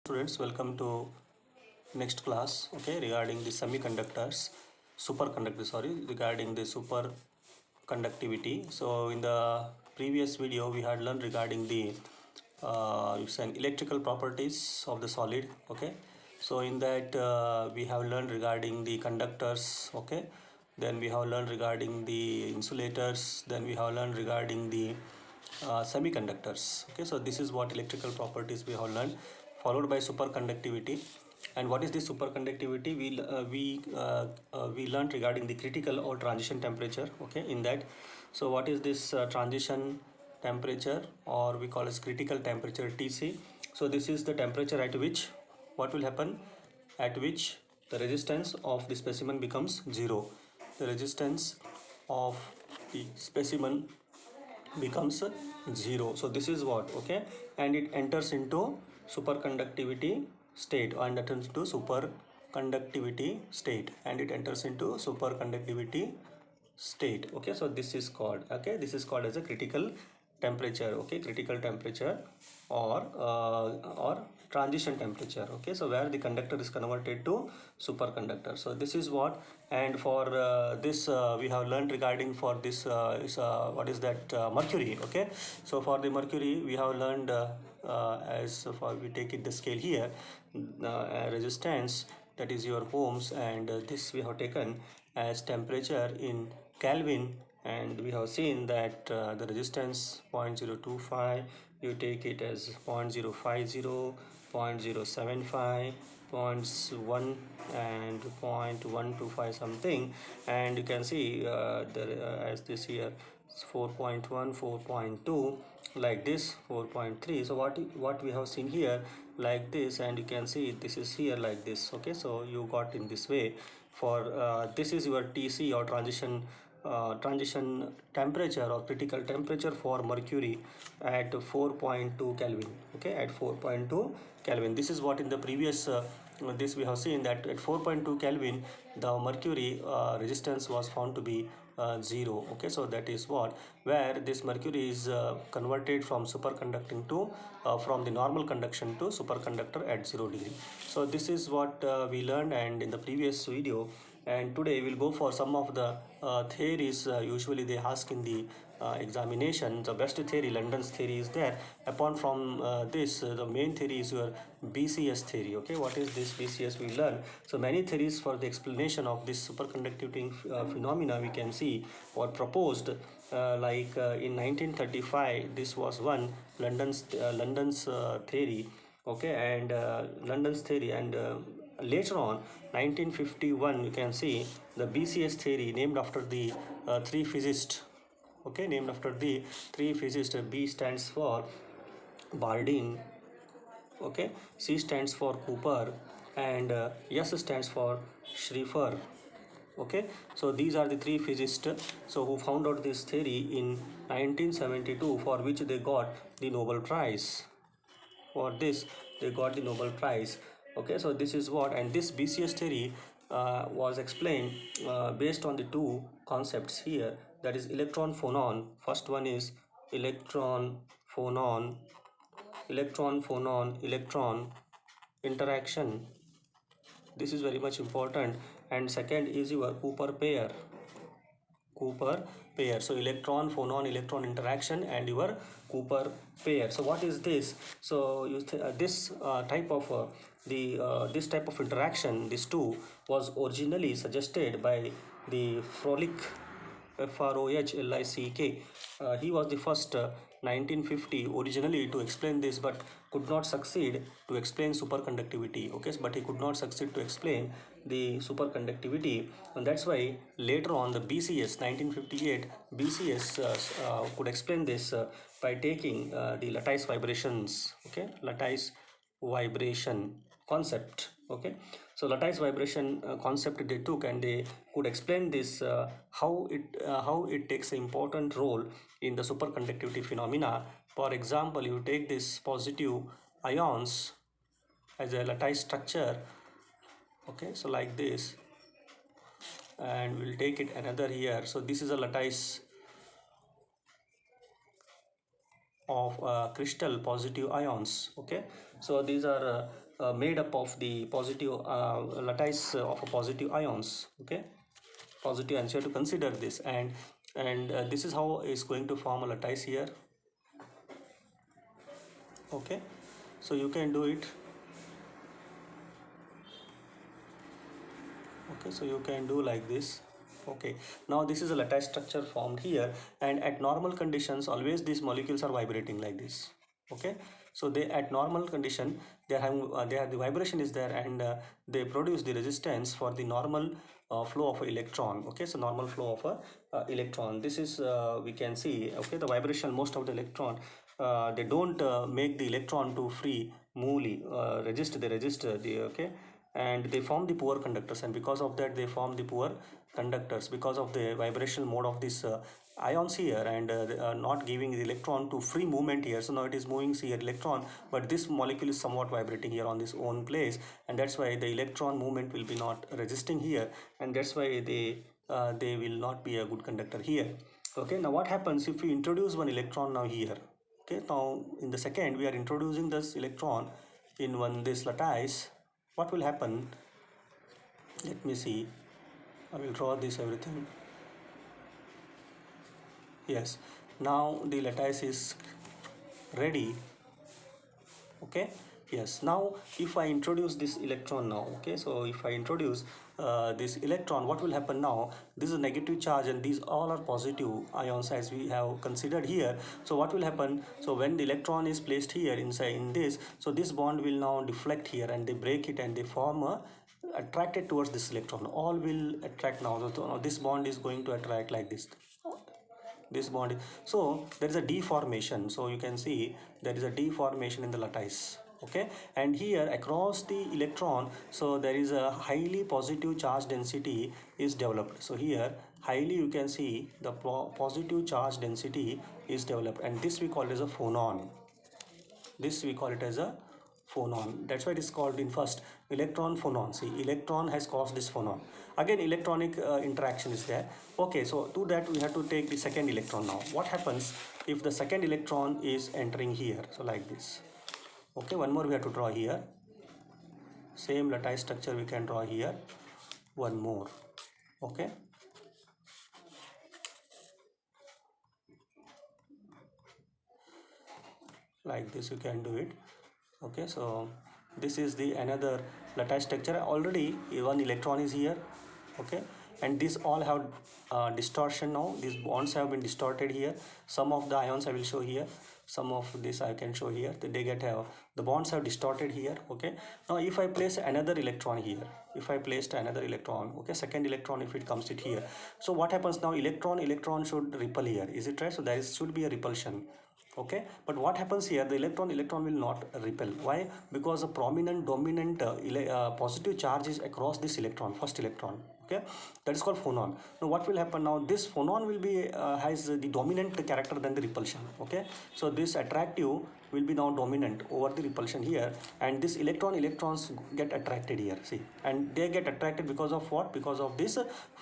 Students, welcome to next class. Okay, regarding the semiconductors, regarding the superconductivity. So in the previous video, we had learned regarding the it's an electrical properties of the solid. Okay, so in that we have learned regarding the conductors. Okay, then we have learned regarding the insulators. Then we have learned regarding the semiconductors. Okay, so this is what electrical properties we have learned, followed by superconductivity. And what is this superconductivity? We learned regarding the critical or transition temperature. Okay, in that, so what is this transition temperature, or we call as critical temperature, TC? So this is the temperature at which what will happen, at which the resistance of the specimen becomes zero. The resistance of the specimen becomes zero. So this is what, okay, and it enters into superconductivity state, and enters into superconductivity state, and it enters into superconductivity state. Okay, so this is called, okay, this is called as a critical temperature. Okay, critical temperature, or transition temperature. Okay, so where the conductor is converted to superconductor. So this is what, and for this we have learned regarding for this what is that, mercury. Okay, so for the mercury we have learned as for we take it the scale here, resistance, that is your ohms, and this we have taken as temperature in Kelvin, and we have seen that the resistance 0.025, you take it as 0.050, 0.075, 0.1 and 0.125 something, and you can see as this here 4.1, 4.2, like this 4.3. so what we have seen here like this, and you can see this is here like this. Okay, so you got in this way. For this is your TC, or transition temperature or critical temperature for mercury at 4.2 Kelvin. Okay, at 4.2 Kelvin, this is what in the previous this we have seen that at 4.2 Kelvin the mercury resistance was found to be zero. Okay, so that is what, where this mercury is converted from superconducting to from the normal conduction to superconductor at 0 degree. So this is what we learned and in the previous video, and today we'll go for some of the theories usually they ask in the examination. The best theory, London's theory, is there. Apart from this, the main theory is your BCS theory. Okay, what is this BCS? We learn so many theories for the explanation of this superconducting phenomena. We can see or proposed in 1935. This was one London's theory. Okay, and London's theory, and later on 1951 you can see the BCS theory, named after the three physicists. Okay, named after the three physicists. B stands for Bardeen, okay, C stands for Cooper, and S stands for Schrieffer. Okay, so these are the three physicists so who found out this theory in 1972, for which they got the Nobel Prize. For this they got the Nobel Prize. Okay, so this is what, and this BCS theory was explained based on the two concepts here, that is electron phonon. First one is electron phonon, electron interaction. This is very much important. And second is your Cooper pair. So electron phonon electron interaction and your Cooper pair. So what is this? So this type of this type of interaction, these two, was originally suggested by the Frohlich, Frohlich. He was the first 1950 originally to explain this, but could not succeed to explain superconductivity. Okay, but he could not succeed to explain the superconductivity, and that's why later on the BCS 1958 BCS could explain this by taking the lattice vibrations. Okay, lattice vibration concept. Okay, so lattice vibration concept they took, and they could explain this how it takes an important role in the superconductivity phenomena. For example, you take this positive ions as a lattice structure. Okay, so like this, and we'll take it another here. So this is a lattice of crystal positive ions. Okay, so these are made up of the positive lattice of a positive ions. Okay, positive ions. You have to consider this, and this is how it's going to form a lattice here. Okay, so you can do it. Okay, so you can do like this. Okay, now this is a lattice structure formed here, and at normal conditions always these molecules are vibrating like this. Okay, so they at normal condition they have the vibration is there, and they produce the resistance for the normal flow of an electron. Okay, so normal flow of a electron, this is we can see. Okay, the vibration, most of the electron they don't make the electron to free movely they resist the, okay, and they form the poor conductors, and because of that they form the poor conductors because of the vibrational mode of this ions here, and not giving the electron to free movement here. So now it is moving here electron, but this molecule is somewhat vibrating here on this own place, and that's why the electron movement will be not resisting here, and that's why they will not be a good conductor here. Okay, now what happens if we introduce one electron now here? Okay, now in the second we are introducing this electron in one this lattice. What will happen? Let me see. I will draw this everything. Yes, now the lattice is ready. Okay, yes, now if I introduce this electron now, okay, so if I introduce this electron, what will happen now? This is a negative charge and these all are positive ions as we have considered here. So what will happen? So when the electron is placed here inside in this, so this bond will now deflect here and they break it and they form a attracted towards this electron. All will attract now. So this bond is going to attract like this bond. So there is a deformation, so you can see there is a deformation in the lattice. Okay, and here across the electron, so there is a highly positive charge density is developed. So here highly you can see the positive charge density is developed, and this we call it as a phonon. This we call it as a phonon. That's why it is called in first electron phonon. See, electron has caused this phonon. Again electronic interaction is there. Okay, so to that we have to take the second electron now. What happens if the second electron is entering here? So like this. Okay, one more we have to draw here. Same lattice structure we can draw here. One more. Okay, like this you can do it. Okay, so this is the another lattice structure. Already one electron is here. Okay, and these all have distortion now. These bonds have been distorted here. Some of the ions I will show here, some of this I can show here. They get the bonds have distorted here. Okay, now if I place another electron here, if I placed another electron, okay, second electron, if it comes it here, so what happens now? Electron should repel here, is it right? So there should be a repulsion. Okay, but what happens here? The electron will not repel. Why? Because a prominent dominant positive charge is across this electron, first electron. Okay, that is called phonon. Now what will happen? Now this phonon will be has the dominant character than the repulsion. Okay, so this attractive will be now dominant over the repulsion here, and this electrons get attracted here. See, and they get attracted because of what? Because of this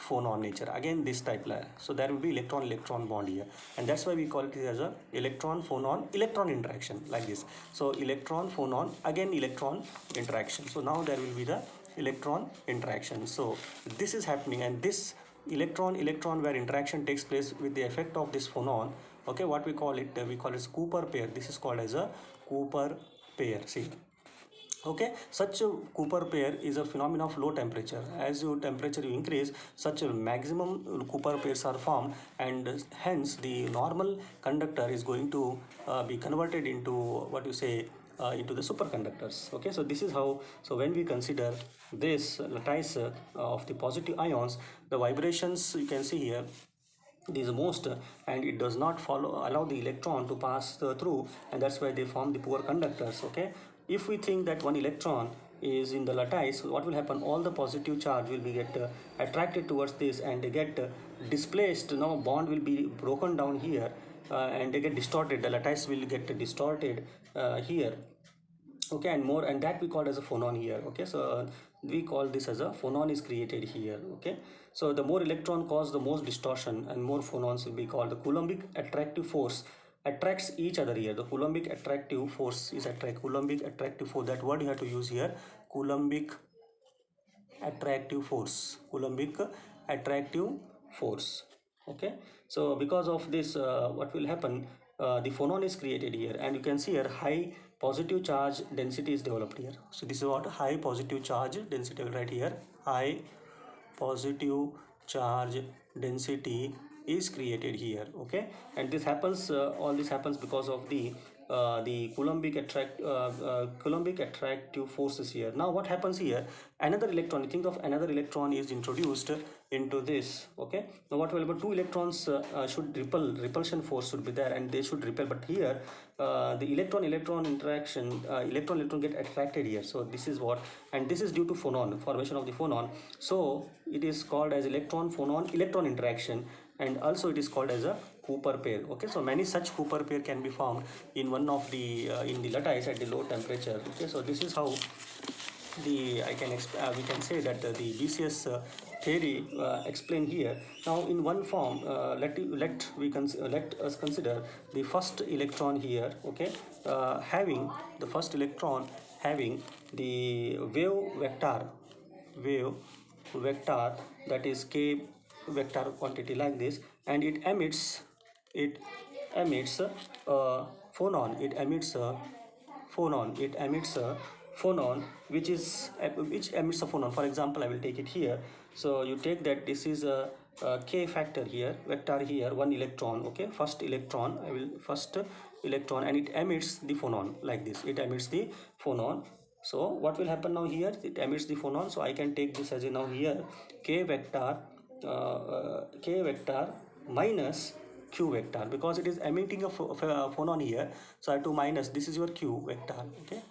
phonon nature. Again this type layer. So there will be electron bond here, and that's why we call it as a electron phonon electron interaction like this. So electron phonon, again electron interaction. So now there will be the electron interaction. So this is happening, and this electron where interaction takes place with the effect of this phonon. Okay, what we call it? We call it Cooper pair. This is called as a Cooper pair. See, okay, such a Cooper pair is a phenomenon of low temperature. As your temperature you increase, such a maximum Cooper pairs are formed, and hence the normal conductor is going to be converted into what you say into the superconductors. Okay, so this is how. So when we consider this lattice of the positive ions, the vibrations you can see here is most, and it does not allow the electron to pass through, and that's why they form the poor conductors. Okay, if we think that one electron is in the lattice, what will happen? All the positive charge will be get attracted towards this, and they get displaced. Now bond will be broken down here, and they get distorted. The lattice will get distorted here. Okay, and more, and that we call as a phonon here. Okay, so we call this as a phonon is created here. Okay, so the more electron cause the most distortion, and more phonons will be called. The Coulombic attractive force attracts each other here. The Coulombic attractive force is Coulombic attractive force. That word you have to use here. Coulombic attractive force. Coulombic attractive force. Okay. So because of this, what will happen? The phonon is created here, and you can see here high positive charge density is developed here. So this is what high positive charge density. I will write here high positive charge density is created here. Okay, and this happens, all this happens because of the Coulombic attractive forces here. Now what happens here, another electron, you think of another electron is introduced into this. Okay, now what will happen, two electrons should repulsion force should be there and they should repel, but here the electron interaction, electron get attracted here. So this is what, and this is due to phonon, formation of the phonon. So it is called as electron phonon electron interaction, and also it is called as a Cooper pair. Okay, so many such Cooper pair can be formed in one of the in the lattice at the low temperature. Okay, so this is how the we can say that the BCS theory explained here. Now in one form, let us consider the first electron here. Okay, having the first electron having the wave vector, that is k vector quantity like this, and it emits a phonon. It emits a phonon which emits a phonon. For example, I will take it here. So you take that this is a k factor here, vector here, one electron. Okay, first electron, first electron, and it emits the phonon like this. It emits the phonon. So what will happen now here, it emits the phonon. So I can take this as a now here k vector minus q vector, because it is emitting a phonon here. So I have to minus, this is your q vector. Okay,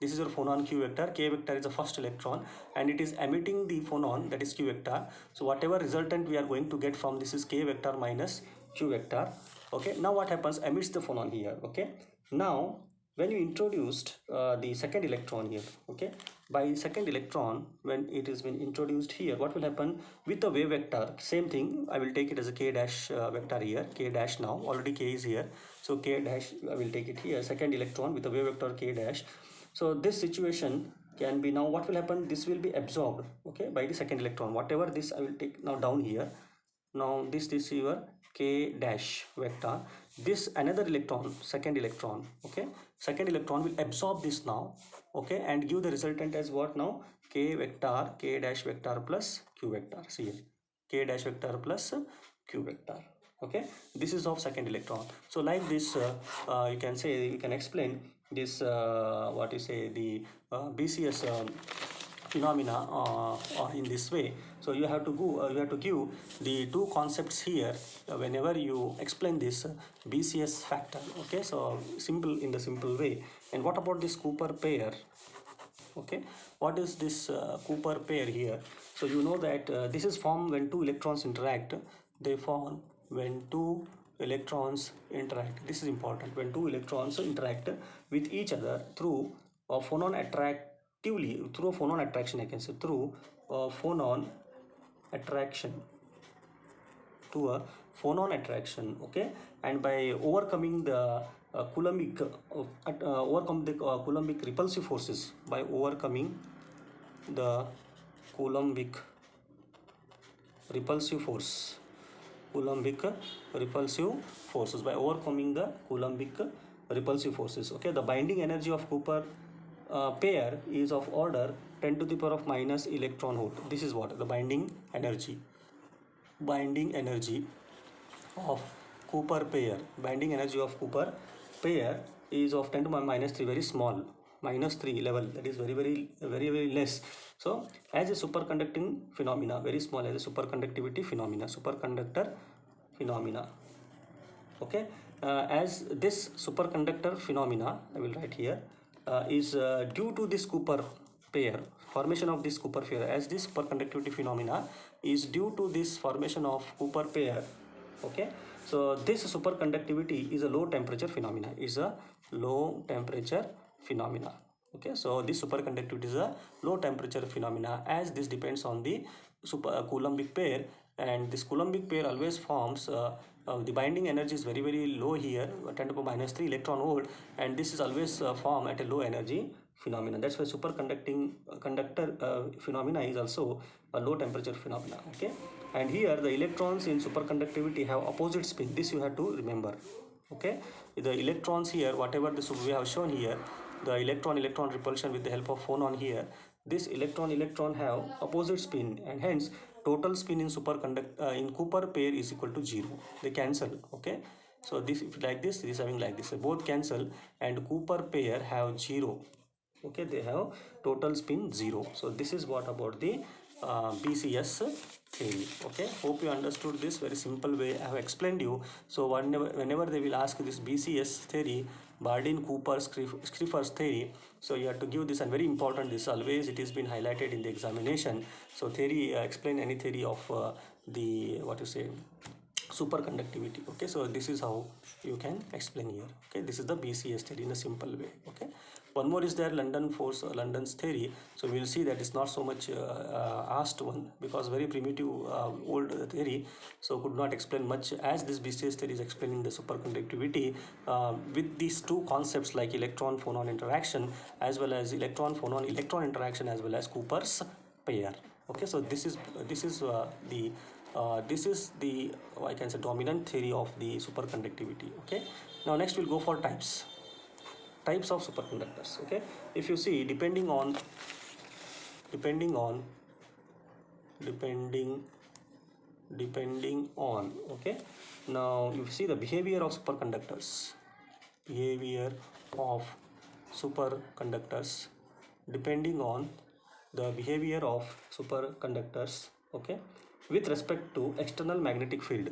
this is your phonon q vector. K vector is the first electron and it is emitting the phonon, that is q vector. So whatever resultant we are going to get from this is k vector minus q vector. Okay, now what happens, emits the phonon here. Okay, now when you introduced the second electron here, okay, by second electron when it is been introduced here, what will happen with the wave vector? Same thing, I will take it as a k dash vector here, k dash. Now already k is here, so k dash, I will take it here, second electron with the wave vector k dash. So this situation can be, now what will happen, this will be absorbed, okay, by the second electron. Whatever this I will take now down here. Now this is your k dash vector. This another electron, second electron, okay, second electron will absorb this now, okay, and give the resultant as what now, k vector, k dash vector plus q vector. See here, k dash vector plus q vector. Okay, this is of second electron. So like this you can say, you can explain this what you say, the BCS phenomena in this way. So you have to go, you have to give the two concepts here whenever you explain this BCS factor. Okay, so simple, in the simple way. And what about this Cooper pair? Okay, what is this Cooper pair here? So you know that this is formed when two electrons interact. They form when two electrons interact. This is important, when two electrons interact with each other through a phonon attractively, through a phonon attraction, I can say, through a phonon attraction, to a phonon attraction. Okay, and by overcoming the Coulombic Coulombic repulsive forces, by overcoming the Coulombic repulsive force, Coulombic repulsive forces, by overcoming the Coulombic repulsive forces. Okay, the binding energy of Cooper pair is of order 10 to the power of minus electron volt. This is what the binding energy of Cooper pair. Binding energy of Cooper pair is of 10 to the minus 3, very small, minus 3 level, that is very less. So as a superconducting phenomena, very small, as a superconductivity phenomena, superconductor phenomena. Okay, as this superconductor phenomena, I will write here, is due to this Cooper pair, formation of this Cooper pair, as this superconductivity phenomena is due to this formation of Cooper pair. Okay, so this superconductivity is a low temperature phenomena, Okay, so this superconductivity is a low temperature phenomena, as this depends on the Coulombic pair, and this Coulombic pair always forms the binding energy is very low here, 10 to the minus 3 electron volt, and this is always formed at a low energy phenomena. That's why superconducting conductor phenomena is also a low temperature phenomena. Okay, and here the electrons in superconductivity have opposite spin. This you have to remember. Okay, the electrons here, whatever this we have shown here, the electron repulsion with the help of phonon here, this electron have opposite spin, and hence total spin in in Cooper pair is equal to 0. They cancel. Okay, so this, if like this is having like this, so both cancel, and Cooper pair have 0. Okay, they have total spin 0. So this is what about the BCS theory. Okay, hope you understood this very simple way I have explained you. So whenever they will ask this BCS theory, Bardeen Cooper Skriffer's theory, so you have to give this, and very important, this always it has been highlighted in the examination. So theory, explain any theory of the what you say superconductivity. Okay, so this is how you can explain here. Okay, this is the BCS theory in a simple way. Okay, one more is there, London's theory. So we will see that it's not so much asked one, because very primitive old theory, so could not explain much, as this BCS theory is explaining the superconductivity with these two concepts like electron phonon interaction, as well as electron phonon electron interaction, as well as Cooper's pair. Okay, so this is the I can say dominant theory of the superconductivity. Okay, now next we'll go for types of superconductors. Okay, if you see, depending on okay, now you see the behavior of superconductors, depending on the behavior of superconductors. Okay, with respect to external magnetic field,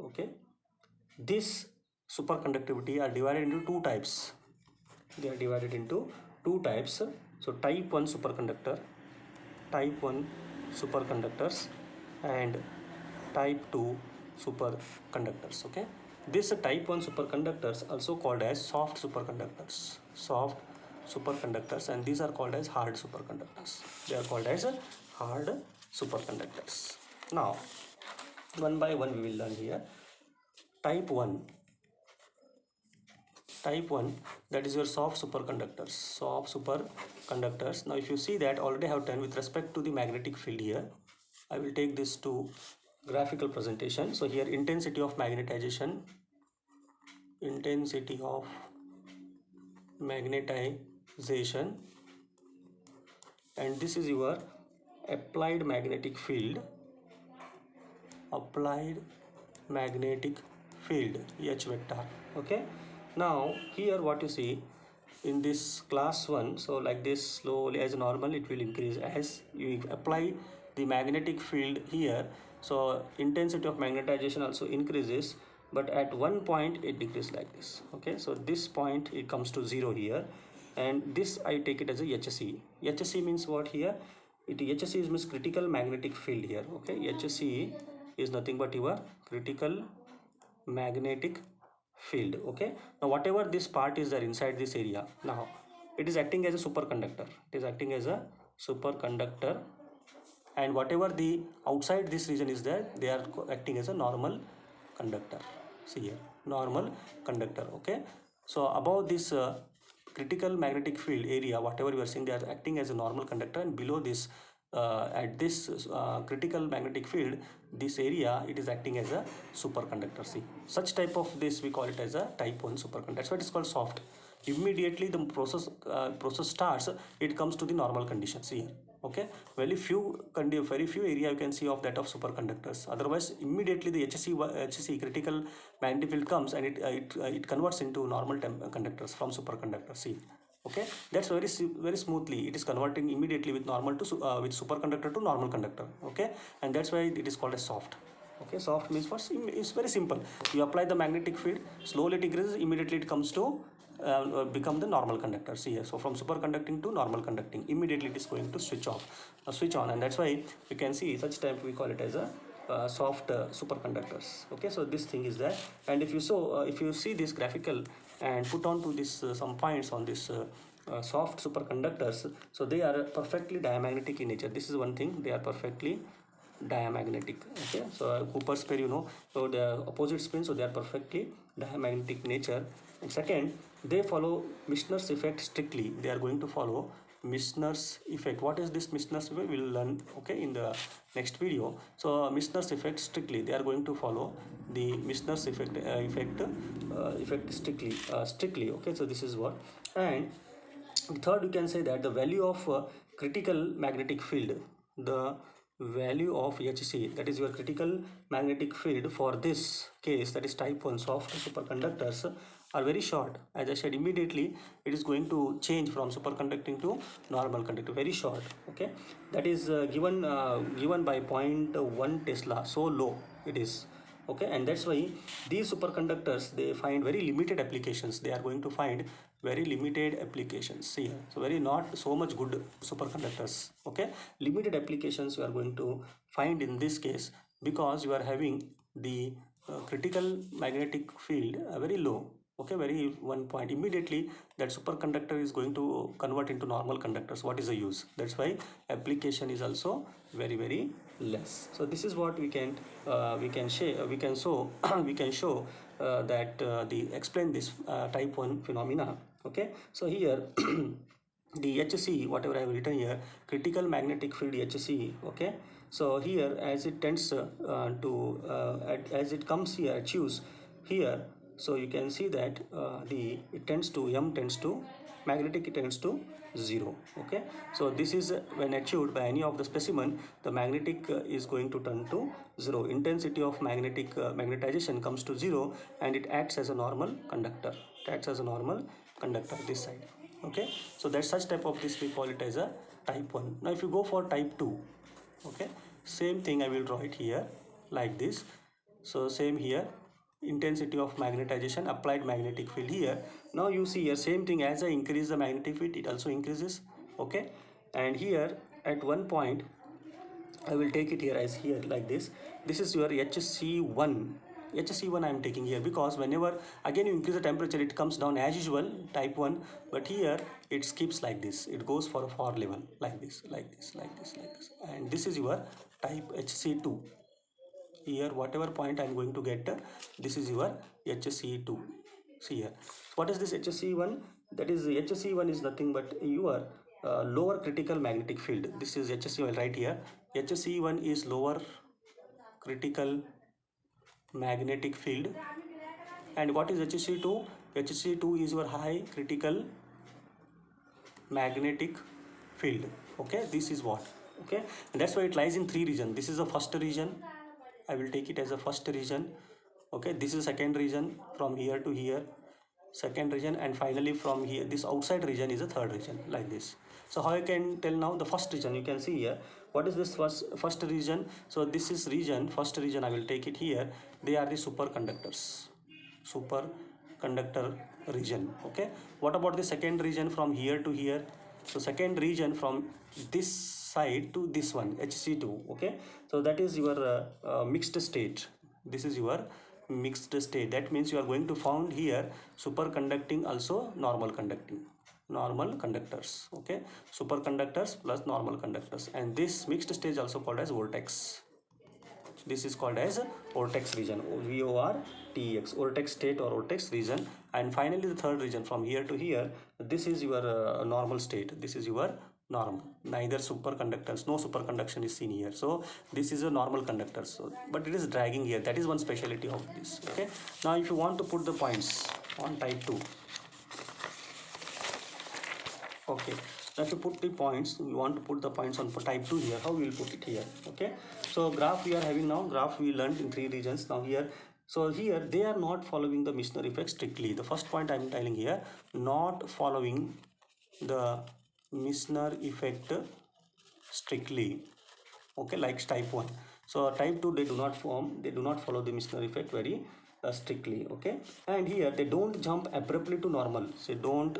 okay, this superconductivity are divided into two types. So type 1 superconductors and type 2 superconductors. Okay, this type 1 superconductors also called as soft superconductors, and these are called as hard superconductors. Now one by one we will learn here. Type 1, that is your soft superconductors. Now if you see that already I have done with respect to the magnetic field here, I will take this to graphical presentation. So here intensity of magnetization, and this is your applied magnetic field, H vector. Okay, now here what you see in this class 1, so like this, slowly as normal it will increase as you apply the magnetic field here. So intensity of magnetization also increases, but at one point it decreases like this. Okay, so this point it comes to 0 here, and this I take it as a HC. HC means what here? HC means critical magnetic field here. Okay, HC is nothing but your critical magnetic field. Okay, now whatever this part is there inside this area, now it is acting as a superconductor. And whatever the outside this region is there, they are acting as a normal conductor. See here, normal conductor. Okay, so above this critical magnetic field area, whatever you are seeing, they are acting as a normal conductor, and below this at this critical magnetic field, this area, it is acting as a superconductor. See, such type of this we call it as a type 1 superconductor. That's why it is called soft. Immediately the process starts, it comes to the normal conditions here. Okay, very few area you can see of that of superconductors. Otherwise immediately the HC critical magnetic field comes, and it converts into normal conductors from superconductors. See, okay, that's very smoothly it is converting immediately with normal to with superconductor to normal conductor. Okay, and that's why it is called as soft. Okay, soft means what? It's very simple. You apply the magnetic field, slowly it increases, immediately it comes to become the normal conductor. See here, so from superconducting to normal conducting, immediately it is going to switch on, and that's why you can see such type we call it as a soft superconductors. Okay, so this thing is there, and if you see this graphical and put on to this some points on this soft superconductors, so they are perfectly diamagnetic in nature. This is one thing, they are perfectly diamagnetic. Okay, so Cooper's pair, you know, so they are opposite spin, so they are perfectly diamagnetic nature. And second, they follow Mishner's effect strictly. They are going to follow Mishner's effect. What is this Mishner's effect? We'll learn, okay, in the next video. So Mishner's effect strictly, they are going to follow the Mishner's effect strictly. Okay, so this is what. And third, you can say that the value of critical magnetic field, the value of HC, that is your critical magnetic field for this case, that is type 1 soft superconductors, are very short. As I said, immediately it is going to change from superconducting to normal conductor, very short. Okay, that is given by 0.1 Tesla, so low it is. Okay, and that's why these superconductors, they find very limited applications. They are going to find very limited applications. See here, so very not so much good superconductors. Okay, limited applications you are going to find in this case, because you are having the critical magnetic field very low. Okay, very 1 point, immediately that superconductor is going to convert into normal conductors. What is the use? That's why application is also very less. So this is what we can share, we can show we can show that the explain this type 1 phenomena. Okay, so here the HC, whatever I have written here, critical magnetic field HC. Okay, so here as it tends as it comes here, achieves here, so you can see that the it tends to M tends to magnetic, it tends to 0. Okay, so this is when achieved by any of the specimen, the magnetic is going to turn to 0. Intensity of magnetic magnetization comes to 0, and it acts as a normal conductor. It acts as a normal conductor this side. Okay, so that's such type of this, we call it as a type 1. Now if you go for type 2, okay, same thing I will draw it here like this. So same here, intensity of magnetization, applied magnetic field here. Now you see here, same thing, as I increase the magnetic field, it also increases. Okay, and here at one point I will take it here as here like this. This is your HC1. HC1 I am taking here, because whenever again you increase the temperature, it comes down as usual, type 1, but here it skips like this. It goes for a far level like this, like this, like this, like this. And this is your type HC2. Here whatever point I am going to get, this is your HC2. See here, what is this HC1? That is, HC1 is nothing but your lower critical magnetic field. This is HC1 right here. HC1 is lower critical magnetic field. And what is HC2? HC2 is your high critical magnetic field. Okay, this is what. Okay, and that's why it lies in 3 regions. This is the first region, I will take it as a first region. Okay, this is second region, from here to here, second region, and finally from here this outside region is a third region, like this. So how I can tell now the first region? You can see here, what is this first region? So this is region, first region, I will take it here. They are the superconductors, superconductor region. Okay, what about the second region, from here to here? So second region from this side to this one, HC2. Okay, so that is your mixed state. This is your mixed state. That means you are going to found here superconducting, also normal conducting, normal conductors. Okay, superconductors plus normal conductors, and this mixed state also called as vortex. This is called as vortex region, VORTEX, vortex state or vortex region. And finally the third region, from here to here, this is your normal state. This is your normal, neither superconductors, no superconduction is seen here. So this is a normal conductor. So but it is dragging here. That is one speciality of this. Okay, now if you want to put the points on type 2, okay, now if you put the points, you want to put the points on type 2 here, how we will put it here? Okay, so graph we are having now, graph we learned in 3 regions. Now here, so here they are not following the Mishner effect strictly. The first point I am telling here, not following the Mishner effect strictly. Okay, like type 1. So type 2, they do not follow the Mishner effect very strictly. Okay, and here they don't jump abruptly to normal. So don't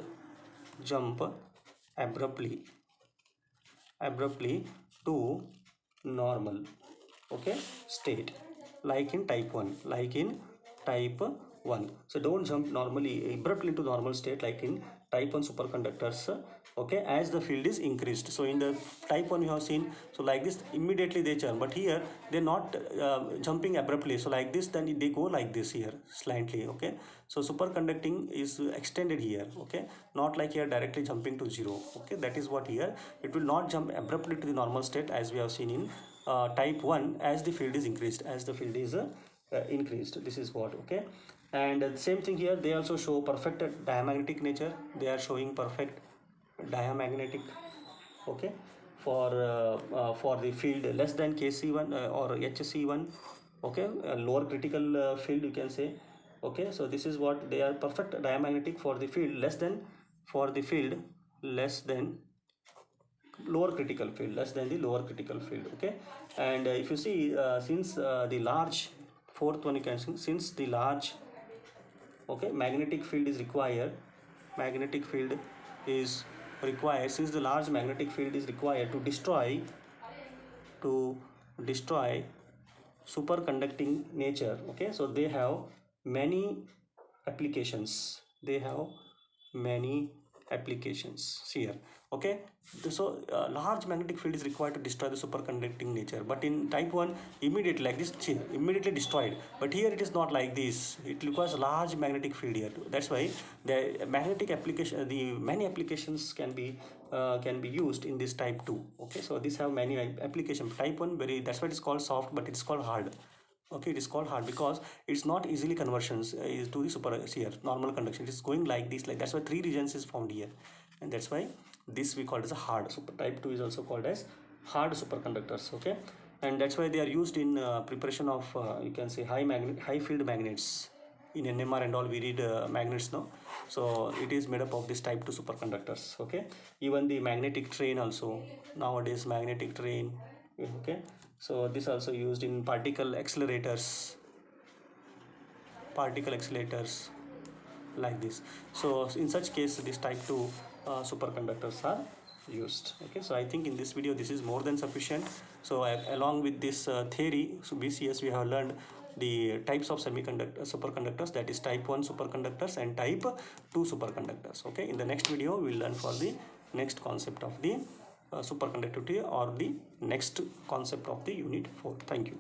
jump abruptly to normal, okay, state, like in type 1, like in type 1. So don't jump normally abruptly into normal state like in type 1 superconductors, okay, as the field is increased. So in the type 1 you have seen, so like this immediately they jump, but here they're not jumping abruptly. So like this, then they go like this here slightly, okay. So superconducting is extended here, okay, not like here directly jumping to 0, okay. That is what here, it will not jump abruptly to the normal state as we have seen in type 1 as the field is increased, increased. This is what, okay. And the same thing here, they also show perfect diamagnetic nature. They are showing perfect diamagnetic, okay, for the field less than kc1 or hc1, okay, lower critical field you can say, okay. So this is what they are, perfect diamagnetic for the field less than, for the field less than lower critical field, less than the lower critical field, okay. And if you see since the large, fourth one you can see, since the large, okay, magnetic field is required, magnetic field is required, since the large magnetic field is required to destroy superconducting nature, okay. So they have many applications, they have many applications here, okay. So large magnetic field is required to destroy the superconducting nature, but in type 1 immediately like this, see, immediately destroyed. But here it is not like this, it requires large magnetic field here. That's why the magnetic application, the many applications can be used in this type 2, okay. So these have many application. Type 1 very, that's why it's called soft, but it's called hard, okay. It is called hard because it's not easily conversions is to the super here normal conduction. It is going like this, like that's why 3 regions is found here, and that's why this we call as a hard. Super type 2 is also called as hard superconductors, okay. And that's why they are used in preparation of you can say high field magnets. In NMR and all we read magnets now, so it is made up of this type 2 superconductors, okay. Even the magnetic train also, nowadays magnetic train, okay. So this also used in particle accelerators, like this. So in such case this type 2 superconductors are used, okay. So I think in this video this is more than sufficient. So along with this theory, so BCS, we have learned the types of superconductors, that is type 1 superconductors and type 2 superconductors, okay. In the next video we will learn for the next concept of the superconductivity, or the next concept of the unit 4. Thank you.